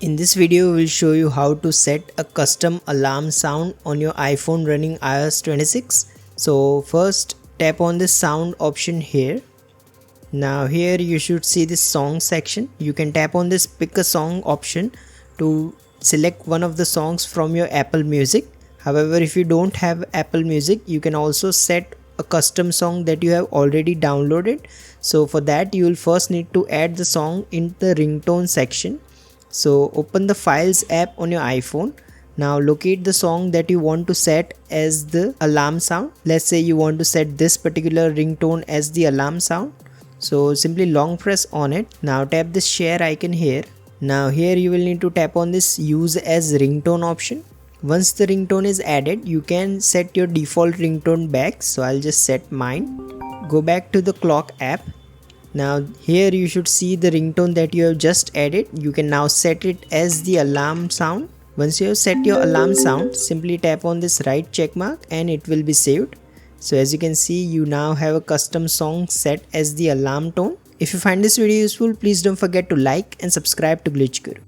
In this video, we'll show you how to set a custom alarm sound on your iPhone running iOS 26. So first tap on this sound option here. Now here you should see this song section. You can tap on this pick a song option to select one of the songs from your Apple Music. However, if you don't have Apple Music, you can also set a custom song that you have already downloaded. So for that, you will first need to add the song in the ringtone section. So open the Files app on your iPhone. Now locate the song that you want to set as the alarm sound. Let's say you want to set this particular ringtone as the alarm sound. So simply long press on it. Now tap this share icon here. Now here you will need to tap on this use as ringtone option. Once the ringtone is added, you can set your default ringtone back. So I'll just set mine. Go back to the clock app. Now here you should see the ringtone that you have just added. You can now set it as the alarm sound. Once you have set your alarm sound, simply tap on this right check mark and it will be saved. So as you can see, you now have a custom song set as the alarm tone. If you find this video useful, please don't forget to like and subscribe to Glitch Guru.